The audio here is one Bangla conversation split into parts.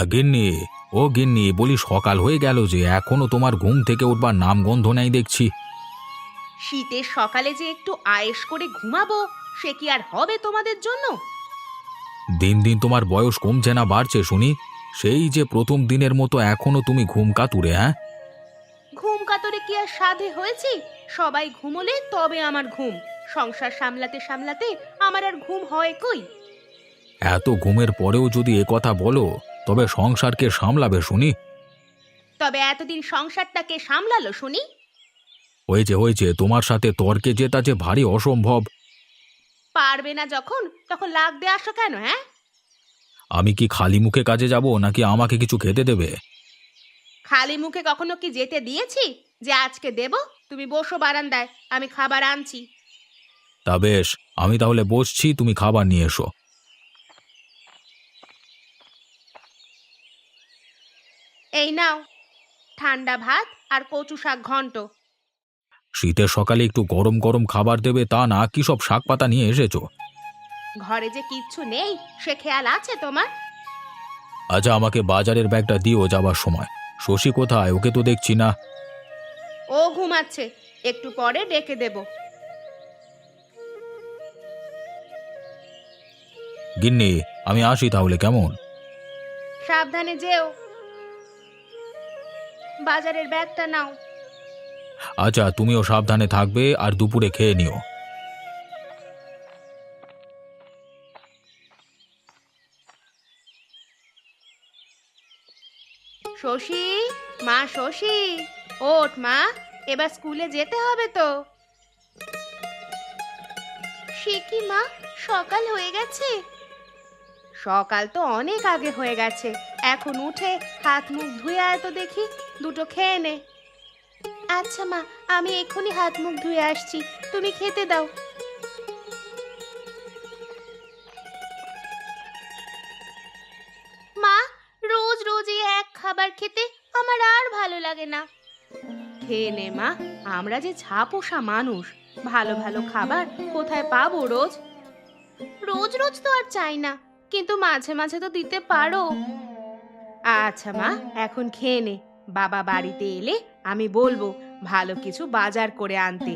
গিন্নি, ও গিন্নি, বলি সকাল হয়ে গেল যে এখনো তোমার ঘুম থেকে উঠবার নাম গন্ধ নেই দেখছি। শীতের সকালে যে একটু আয়েশ করে ঘুমাবো, সে কি আর হবে তোমাদের জন্য? দিন দিন তোমার বয়স কমছে না বাড়ছে শুনি? সেই যে প্রথম দিনের মতো এখনো তুমি ঘুম কাতুরে, হ্যাঁ? ঘুম কাতরে কি আর সাধে হয়েছি? সবাই ঘুমোলে তবে আমার ঘুম। সংসার সামলাতে সামলাতে আমার আর ঘুম হয় কই? এত ঘুমের পরেও যদি এ কথা বলো, তবে সংসারকে সামলাবে শুনি? তবে এতদিন সংসারটাকে সামলালো শুনি? হয়েছে হয়েছে, তোমার সাথে তর্কে জেতা যে ভারী অসম্ভব। পারবে না যখন, তখন লাগ দিয়ে আসো কেন, হ্যাঁ? আমি কি খালি মুখে কাজে যাব, নাকি আমাকে কিছু খেতে দেবে? খালি মুখে কখনো কি যেতে দিয়েছি যে আজকে দেব? তুমি বসো বারান্দায়, আমি খাবার আনছি। তা বেশ, আমি তাহলে বসছি, তুমি খাবার নিয়ে এসো। এই নাও, ঠান্ডা ভাত আর কচু শাক ঘন্ট। শীতের সকালে একটু গরম গরম খাবার দেবে তা না, কি সব শাক পাতা নিয়ে এসেছো? ঘরে যে কিচ্ছু নেই সে খেয়াল আছে তোমার? আচ্ছা, আমাকে বাজারের ব্যাগটা দিও যাবার সময়। শশী কোথায়? ওকে তো দেখছি না। ও ঘুমাচ্ছে, একটু পরে ডেকে দেব। গিন্নি, আমি আসি তাহলে, কেমন? সাবধানে যেও। বাজারের ব্যাগটা নাও। আচ্ছা, তুমিও সাবধানে থাকবে আর দুপুরে খেয়ে নিও। শশী, মা শশী, ওঠ মা, এবার স্কুলে যেতে হবে তো। সে কি মা, সকাল হয়ে গেছে? সকাল তো অনেক আগে হয়ে গেছে। এখন উঠে হাত মুখ ধুয়ে আয় তো দেখি, দুটো খেয়ে নে। আচ্ছা মা, আমি এক্ষুনি হাত মুখ ধুয়ে আসছি, তুমি খেতে দাও। মা, রোজ রোজ এই এক খাবার খেতে আমার আর ভালো লাগে না। খেয়ে নে মা, আমরা যে ছাপোষা মানুষ, ভালো ভালো খাবার কোথায় পাবো রোজ? রোজ রোজ তো আর চাই না, কিন্তু মাঝে মাঝে তো দিতে পারো। আচ্ছা মা, এখন খেয়ে নে। বাবা বাড়িতে এলে আমি বলবো ভালো কিছু বাজার করে আনতে।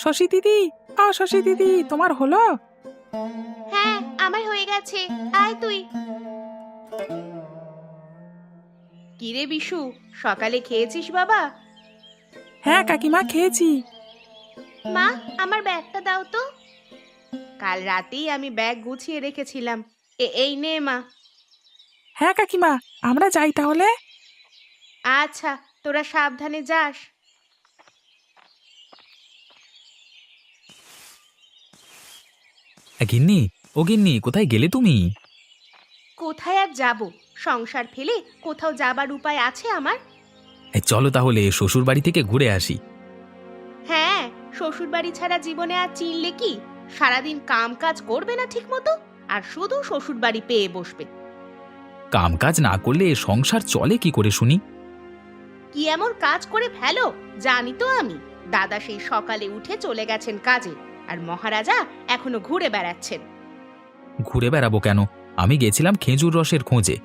শশী দিদি, শশী দিদি, তোমার হলো? হ্যাঁ, আমার হয়ে গেছে, আয় তুই। কিরে বিশু, সকালে খেয়েছিস বাবা? হ্যাঁ কাকিমা, খেয়েছি। মা, আমার ব্যাগটা দাও তো। কাল রাতেই আমি ব্যাগ গুছিয়ে রেখেছিলাম, এই নে মা। হ্যাঁ কাকিমা, আমরা যাই তাহলে। আচ্ছা, তোরা সাবধানে যাস। গিন্নি, ও গিন্নি, কোথায় গেলে তুমি? কোথায় আর যাব? সংসার ফেলে কোথাও যাবার উপায় আছে আমার? চলো তাহলে শ্বশুর বাড়ি থেকে ঘুরে আসি। হ্যাঁ, শ্বশুর বাড়ি ছাড়া জীবনে আর চিনলে কি? সারাদিন কাম কাজ করবে না ঠিক মতো, আর শুধু শ্বশুর বাড়ি পেয়ে বসবে। কাম কাজ না করলে এ সংসার চলে কি করে শুনি? কি এমন কাজ করে ফেলো জানি তো আমি। দাদা সেই সকালে উঠে চলে গেছেন কাজে, আর মহারাজা এখনো ঘুরে বেড়াচ্ছেন। ঘুরে বেড়াবো কেন? আমি গেছিলাম খেজুর রসের খোঁজে।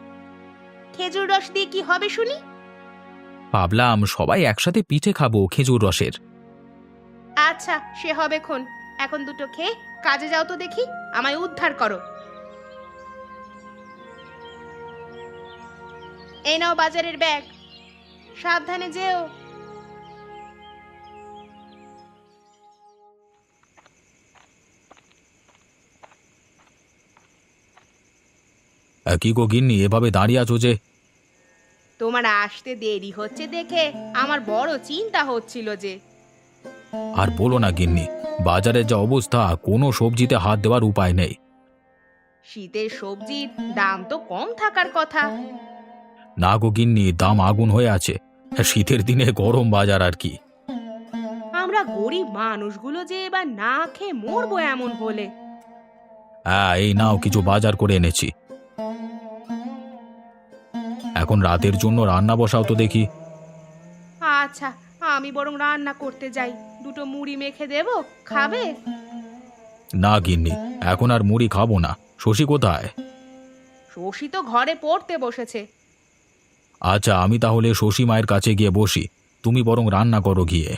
খেজুর রস দিয়ে কি হবে শুনি? ভাবলাম সবাই একসাথে পিঠে খাবো খেজুর রসের। আচ্ছা, সে হবে খন। এখন দুটো খেয়ে কাজে যাও তো দেখি, আমায় উদ্ধার করো। এই নাও বাজারের ব্যাগ, সাবধানে যেও। কি গো গিন্নি, এভাবে দাঁড়িয়ে আছো যে? তোমার আসতে দেরি হচ্ছে দেখে আমার বড় চিন্তা হচ্ছিল যে। আর বলো না গিন্নি, বাজারের যা অবস্থা, কোনো সবজিতে হাত দেওয়ার উপায় নেই। শীতের সবজির দাম তো কম থাকার কথা। না গো গিন্নি, দাম আগুন হয়ে আছে। শীতের দিনে গরম বাজার আর কি। আমরা গরিব মানুষগুলো যে এবার না খেয়ে মরবো এমন হলে। হ্যাঁ, এই নাও, কিছু বাজার করে এনেছি। এখন রাতের জন্য রান্না বসাও তো দেখি। আচ্ছা, আমি বরং রান্না করতে যাই। দুটো মুড়ি মেখে দেবো, খাবে? না গিন্নি, এখন আর মুড়ি খাবো না। শশী কোথায়? শশী তো ঘরে পড়তে বসেছে। আচ্ছা, আমি তাহলে শশী মায়ের কাছে গিয়ে বসি, তুমি বরং রান্না করো গিয়ে।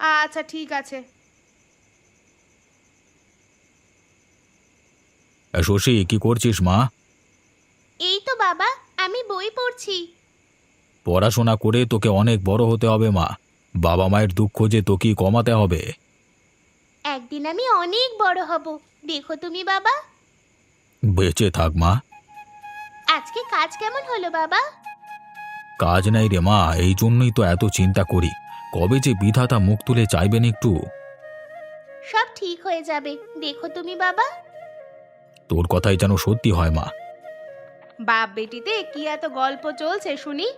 আচ্ছা ঠিক আছে। শশী, কি করছিস মা? এই তো বাবা, আমি বই পড়ছি। পড়াশোনা করে তোকে অনেক বড় হতে হবে মা। বাবা মায়ের দুঃখ যে তোকেই কমাতে হবে। একদিন আমি অনেক বড় হব, দেখো তুমি বাবা। বেঁচে থাক মা। আজকে কাজ কেমন হলো বাবা? কাজ নাই রে মা, এই জন্যই তো এত চিন্তা করি, কবে যে বিধাতা মুখ তুলে চাইবেন একটু। সব ঠিক হয়ে যাবে, দেখো তুমি বাবা। তোর কথাই যেন সত্যি হয় মা। বাপ বেটিতে কি এত গল্প চলছে শুনি?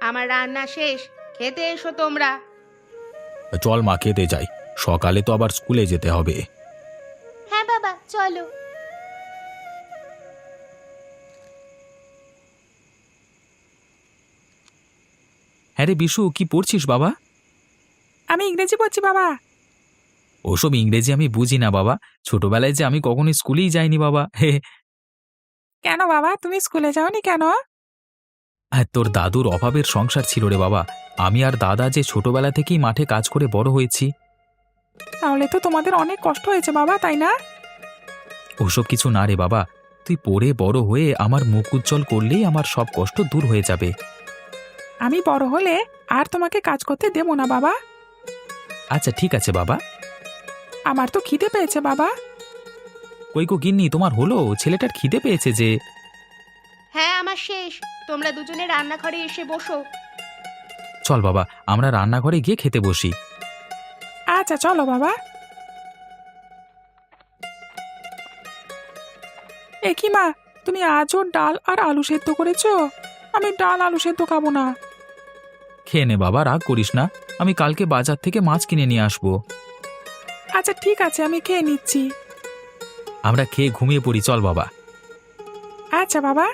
আমার রান্না শেষ, খেতে এসো তোমরা। চল মা, খেতে যাই, সকালে তো আবার স্কুলে যেতে হবে। হ্যাঁ বাবা, চলো। হ্যাঁ রে বিশু, কি পড়ছিস বাবা? আমি ইংরেজি পড়ছি বাবা। ওসব ইংরেজি আমি বুঝি না বাবা, ছোটবেলায় যে আমি কখনো স্কুলেই যাইনি বাবা। হে। কেন বাবা, তুমি স্কুলে যাওনি কেন? হ্যাঁ, তোর দাদুর অভাবের সংসার ছিল রে বাবা। আমি আর দাদা যে ছোটবেলা থেকেই মাঠে কাজ করে বড় হয়েছি। তাহলে তো তোমাদের অনেক কষ্ট হয়েছে বাবা, তাই না? ওসব কিছু না রে বাবা, তুই পড়ে বড় হয়ে আমার মুখ উজ্জ্বল করলেই আমার সব কষ্ট দূর হয়ে যাবে। আমি বড় হলে আর তোমাকে কাজ করতে দেবো না বাবা। আচ্ছা ঠিক আছে বাবা। আমার তো খিদে পেয়েছে বাবা। কই গো গিন্নি, তোমার হলো? ছেলেটার খিদে পেয়েছে যে। হ্যাঁ আমার শেষ, তোমরা দুজনে রান্নাঘরে এসে বসো। চল বাবা, আমরা রান্নাঘরে গিয়ে খেতে বসি। আচ্ছা চলো বাবা। এ কি মা, তুমি আজও ডাল আর আলু সেদ্ধ করেছো? আমি ডাল আলু সেদ্ধ খাবো না। খেয়ে নে বাবা, রাগ করিস না, আমি কালকে বাজার থেকে মাছ কিনে নিয়ে আসবো। আচ্ছা ঠিক আছে, আমি খেয়ে নিচ্ছি। আমরা খেয়ে ঘুমিয়ে পড়ি, চল বাবা। আচ্ছা বাবা।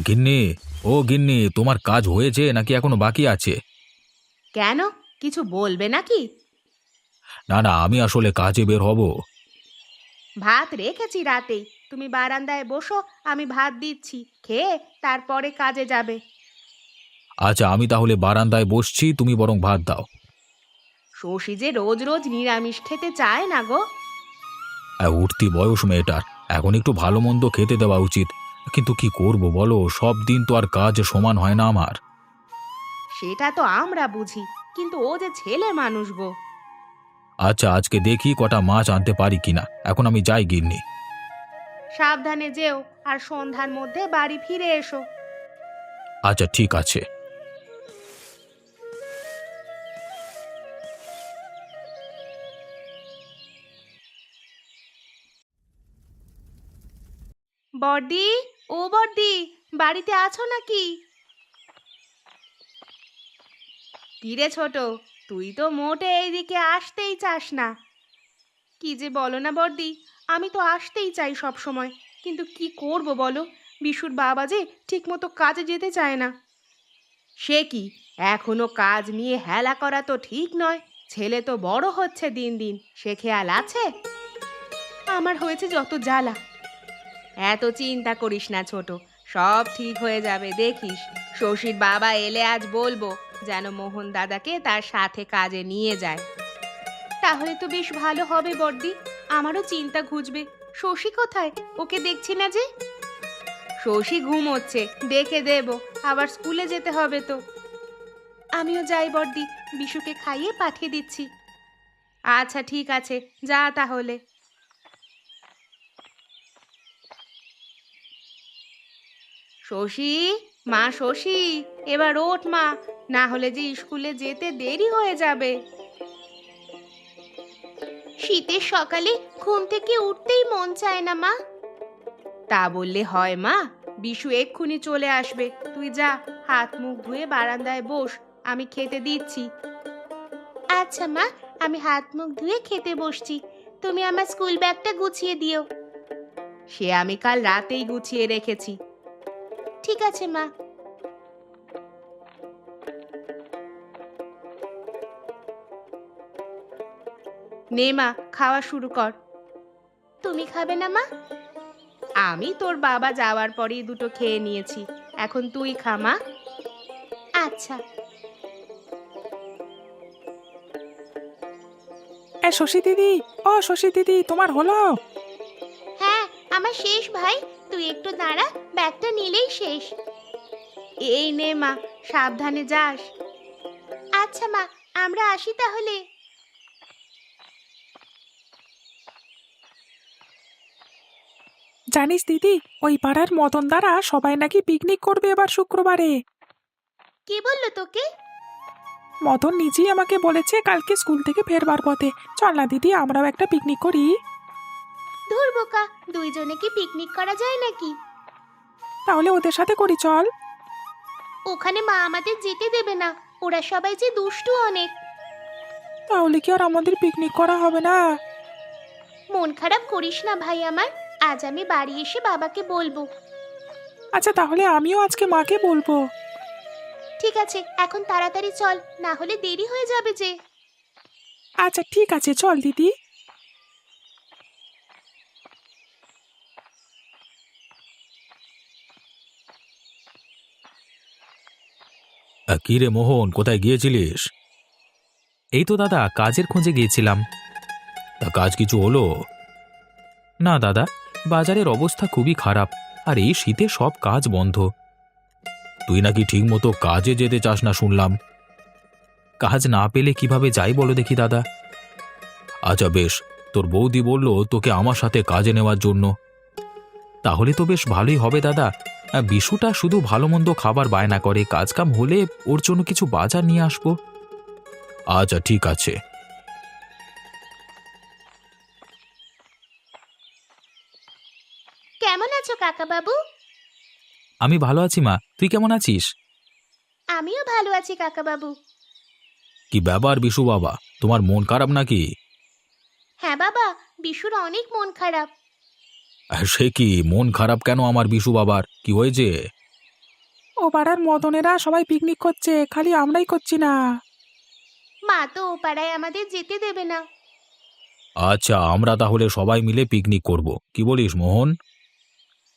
গিন্নি, ও গিন্নি, তোমার কাজ হয়েছে নাকি এখনো বাকি আছে? কেন, কিছু বলবে নাকি? না না, আমি আসলে কাজে বের হব। ভাত রেখেছি রাতেই, তুমি বারান্দায় বসো, আমি ভাত দিচ্ছি, খেয়ে তারপরে কাজে যাবে। আচ্ছা, আমি তাহলে বারান্দায় বসছি, তুমি বরং ভাত দাও। শশী যে রোজ রোজ নিরামিষ খেতে চায় না গো। উঠতি বয়স মেয়েটার, এখন একটু ভালো মন্দ খেতে দেওয়া উচিত, কিন্তু কি করব বলো, সব দিন তো আর কাজ সমান হয় না আমার। সেটা তো আমরা বুঝি, কিন্তু ও যে ছেলে মানুষ গো। আচ্ছা, আজকে দেখি কটা মাছ আনতে পারি কিনা, এখন আমি যাই গিন্নি। সাবধানে যেও, আর সন্ধ্যার মধ্যে বাড়ি ফিরে এসো। আচ্ছা ঠিক আছে। বড়দি, ও বড়দি, বাড়িতে আছো নাকি? কিরে ছোট, তুই তো মোটে এইদিকে আসতেই চাস না। কি যে বলো না বড়দি, আমি তো আসতেই চাই সব সময়, কিন্তু কি করব বলো, বিশুর বাবা যে ঠিকমতো কাজে যেতে চায় না। সে কি, এখনো কাজ নিয়ে হেলা করা তো ঠিক নয়। ছেলে তো বড় হচ্ছে দিন দিন, সে খেয়াল আছে? আমার হয়েছে যত জ্বালা। এত চিন্তা করিস না ছোট, সব ঠিক হয়ে যাবে দেখিস। শশীর বাবা এলে আজ বলবো যেন মোহন দাদাকে তার সাথে কাজে নিয়ে যায়। তাহলে তো বেশ ভালো হবে বড়দি, আমারও চিন্তা ঘুচবে। শশী কোথায়, ওকে দেখছি না যে। শশী ঘুমোচ্ছে, দেখে দেব, আবার স্কুলে যেতে হবে তো। আমিও যাই বড়দি, বিশুকে খাইয়ে পাঠিয়ে দিচ্ছি। আচ্ছা ঠিক আছে, যা তাহলে। শশী, মা শশী, এবার ওঠ মা, না হলে যে স্কুলে যেতে দেরি হয়ে যাবে। শীতের সকালে ঘুম থেকে উঠতেই মন চায় না মা। তা বললে হয় মা, বিশু এক্ষুনি চলে আসবে, তুই যা, হাত মুখ ধুয়ে বারান্দায় বস, আমি খেতে দিচ্ছি। আচ্ছা মা, আমি হাত মুখ ধুয়ে খেতে বসছি, তুমি আমার স্কুল ব্যাগটা গুছিয়ে দিও। সে আমি কাল রাতেই গুছিয়ে রেখেছি। ঠিক আছে মা। নে মা, খাওয়া শুরু কর। তুমি খাবে না মা? আমি তোর বাবা যাওয়ার পরেই দুটো খেয়ে নিয়েছি, এখন তুই খা মা। আচ্ছা। শশী দিদি, ও শশী দিদি, তোমার হলো? হ্যাঁ, আমার শেষ ভাই, তুই একটু দাঁড়া, ব্যাগটা নিলেই শেষ। এই নে মা, সাবধানে যাস। আচ্ছা মা, আমরা আসি তাহলে। জানিস দিদি, ওই পাড়ার মদন দ্বারা সবাই নাকি পিকনিক করবে এবার শুক্রবারে। কে বললো তোকে? মদন নিজেই আমাকে বলেছে কালকে স্কুল থেকে ফেরবার পথে। চল না দিদি, আমরাও একটা পিকনিক করি। ধুর বোকা, দুইজনে কি পিকনিক করা যায় নাকি? তাহলে ওদের সাথে করি, চল। ওখানে মা আমাদের যেতে দেবে না, ওরা সবাই যে দুষ্টু অনেক। তাহলে কি আর আমাদের পিকনিক করা হবে না? মন খারাপ করিস না ভাই আমার, আজ আমি বাড়ি এসে বাবাকে বলবো। আচ্ছা, তাহলে আমিও আজকে মাকে বলবো। ঠিক আছে, এখন তাড়াতাড়ি চল, না হলে দেরি হয়ে যাবে যে। আচ্ছা ঠিক আছে, চল দিদি। কি রে মোহন, কোথায় গিয়েছিলিস? এই তো দাদা, কাজের খোঁজে গিয়েছিলাম। তা কাজ কিছু হলো? না দাদা, বাজারের অবস্থা খুবই খারাপ, আর এই শীতে সব কাজ বন্ধ। তুই নাকি ঠিক মতো কাজে যেতে চাস না শুনলাম। কাজ না পেলে কিভাবে যাই বলো দেখি দাদা। আচ্ছা বেশ, তোর বৌদি বলল তোকে আমার সাথে কাজে নেওয়ার জন্য। তাহলে তো বেশ ভালোই হবে দাদা। বিশুটা শুধু ভালো মন্দ খাবার বায়না করে, কাজ কাম হলে ওর জন্য কিছু বাজার নিয়ে আসবো। আচ্ছা ঠিক আছে। কেমন আছো কাকা বাবু? আমি ভালো আছি মা, তুই কেমন আছিস? আমিও ভালো আছি কাকা বাবু। কি ব্যাপার বিশু বাবা, তোমার মন খারাপ নাকি? হ্যাঁ বাবা, বিশুর অনেক মন খারাপ। সে কি, মন খারাপ কেন আমার বিশু বাবার, কি হয়েছে? ও পাড়ার মদনেরা সবাই পিকনিক করছে, খালি আমরাই করছি না। মা তো ও পাড়ায় আমাদের যেতে দেবে না। আচ্ছা, আমরা তাহলে সবাই মিলে পিকনিক করব, কি বলিস মোহন?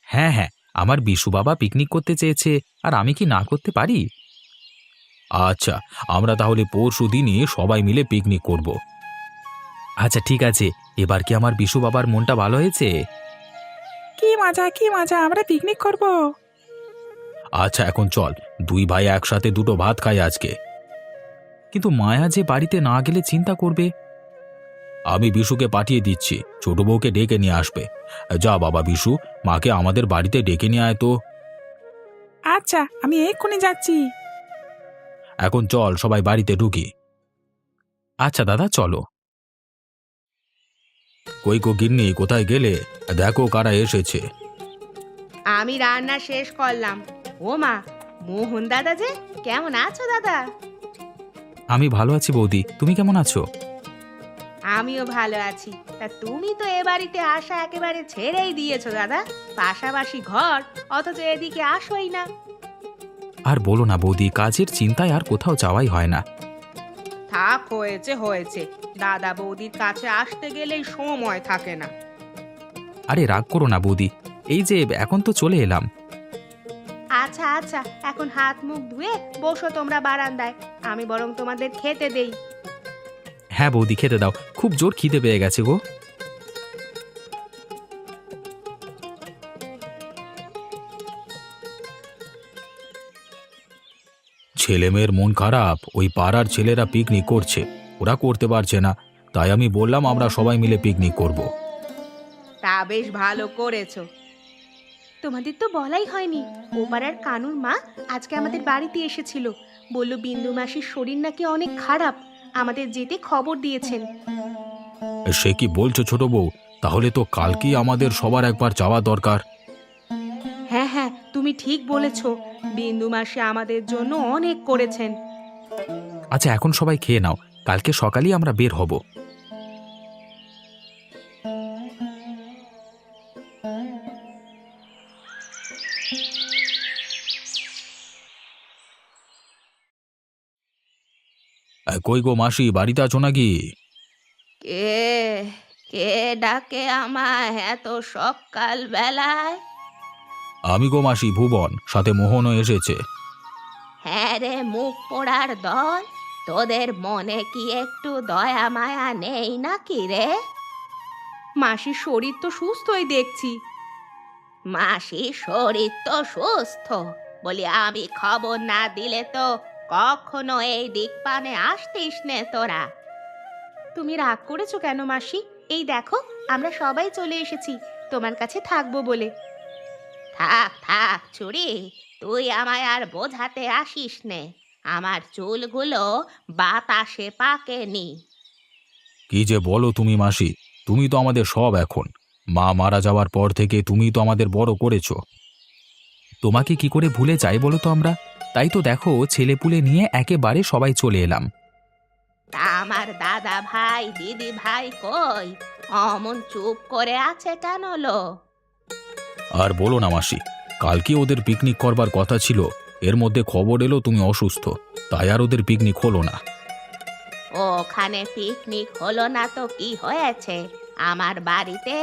হ্যাঁ হ্যাঁ, আমার বিশু বাবা পিকনিক করতে চেয়েছে, আর আমি কি না করতে পারি? আচ্ছা, আমরা তাহলে পরশু দিনই সবাই মিলে পিকনিক করব। আচ্ছা ঠিক আছে, এবার কি আমার বিশু বাবার মনটা ভালো হয়েছে? কি মজা, কি মজা, আমরা পিকনিক করব। আচ্ছা এখন চল, দুই ভাই একসাথে দুটো ভাত খাই আজকে। কিন্তু মায়া যে বাড়িতে না গেলে চিন্তা করবে। আমি বিশুকে পাঠিয়ে দিচ্ছি, ছোট বউকে ডেকে নিয়ে আসবে। যা বাবা বিশু, মাকে আমাদের বাড়িতে ডেকে নিয়ে আয় তো। আচ্ছা, আমি এক্ষুনি যাচ্ছি। এখন চল সবাই বাড়িতে ঢুকি। আচ্ছা দাদা, চলো। কই গো গিন্নি, কোথায় গেলে? দেখো কারা এসেছে। আমি রান্না শেষ করলাম। ও মা, মোহন দাদা যে, কেমন আছো দাদা? আমি ভালো আছি বৌদি, তুমি কেমন আছো? আমিও ভালো আছি। তা তুমি তো এ বাড়িতে আসা একেবারে ছেড়েই দিয়েছো দাদা, পাশাপাশি ঘর, অথচ এদিকে আসোই না। আর বলো না বৌদি, কাজের চিন্তায় আর কোথাও যাওয়াই হয় না। থাক, হয়েছে হয়েছে, দাদা বৌদির কাছে আসতে গেলেই সময় থাকে না। আরে রাগ করো না বৌদি, এই যে এখন তো চলে এলাম। আচ্ছা আচ্ছা, এখন হাত মুখ ধুয়ে বসো তোমরা বারান্দায়, আমি বরং তোমাদের খেতে দেই। হ্যাঁ বৌদি, খেতে দাও, খুব জোর খিদে পেয়ে গেছে গো। ছেলে মেয়ের মন খারাপ, ওই পাড়ার ছেলেরা পিকনিক করছে, ওরা করতে পারছে না, তাই আমি বললাম আমরা সবাই মিলে পিকনিক করব। তা বেশ ভালো করেছো। তোমাদের তো বলাই হয়নি, ও পাড়ার কানুর মা আজকে আমাদের বাড়িতে এসেছিল, বলল বিন্দু মাসির শরীর নাকি অনেক খারাপ, আমাদের যেতে খবর দিয়েছেন। সে কি বলছো ছোট বউ? তাহলে তো কালকেই আমাদের সবার একবার যাওয়া দরকার। হ্যাঁ হ্যাঁ, তুমি ঠিক বলেছ, বিন্দু মাসি আমাদের জন্য অনেক করেছেন। আচ্ছা এখন সবাই খেয়ে নাও, কালকে সকালেই আমরা বের হব। কই গো মাসি, বাড়িতে আছো নাকি? কে কে ডাকে আমায় এত সকাল বেলায়? আমি গো মাসি, ভুবন, সাথে মোহনও এসেছে। হ্যাঁ রে, মুখ পোড়ার দল, তোদের মনে কি একটু দয়া মায়া নেই নাকি রে? মাসির শরীর তো সুস্থই দেখছি। মাসির শরীর তো সুস্থ বলি আমি খবর না দিলে তো কখনো এই দিক পানে আসতিস নে তোরা। তুমি রাগ করেছো কেন মাসি? এই দেখো, আমরা সবাই চলে এসেছি তোমার কাছে থাকবো বলে। থাক থাক চুরি, তুই আমায় আর বোঝাতে আসিস নে। আমার চুলগুলো বাতাসে পাকেনি। কি যে বলো তুমি মাসি, তুমি তো আমাদের সব এখন। মা মারা যাওয়ার পর থেকে তুমি তো আমাদের বড় করেছো। তোমাকে কি করে ভুলে যাই বলো তো আমরা? তাই তো দেখো, ছেলেপুলে নিয়ে একেবারে সবাই চলে এলাম। তা আমার দাদা ভাই দিদি ভাই কই? অমন চুপ করে আছে কেন লো? আর বলো না মাসি, কালকে ওদের পিকনিক করবার কথা ছিল, এর মধ্যে খবর এলো তুমি অসুস্থ, তাই আর ওদের পিকনিক হলো না। ওখানে পিকনিক হলো না তো কি হয়েছে? আমার বাড়িতে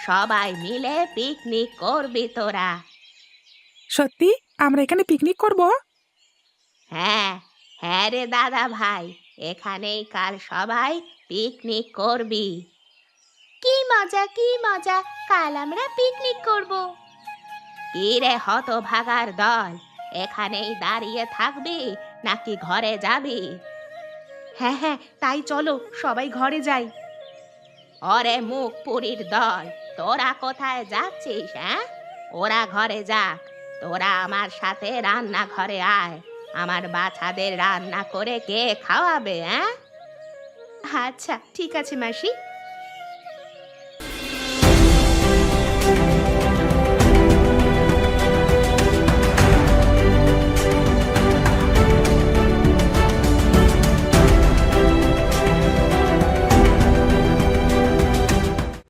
সবাই মিলে পিকনিক করবি তোরা। সত্যি আমরা এখানে পিকনিক করব? হ্যাঁ হ্যাঁ রে দাদা ভাই, এখানেই কাল সবাই পিকনিক করবি। কি মজা কি মজা, কাল আমরা পিকনিক করব। কি রে হতভাগার দল, এখানেই দাঁড়িয়ে থাকবি নাকি ঘরে যাবি? হ্যাঁ হ্যাঁ, তাই চলো সবাই ঘরে যাই। ওরে মুখ পুরীর দল, তোরা কোথায় যাচ্ছিস? হ্যাঁ, ওরা ঘরে যাক, তোরা আমার সাথে রান্নাঘরে আয়। আমার বাচ্চাদের রান্না করে কে খাওয়াবে? হ্যাঁ, আচ্ছা ঠিক আছে মাসি।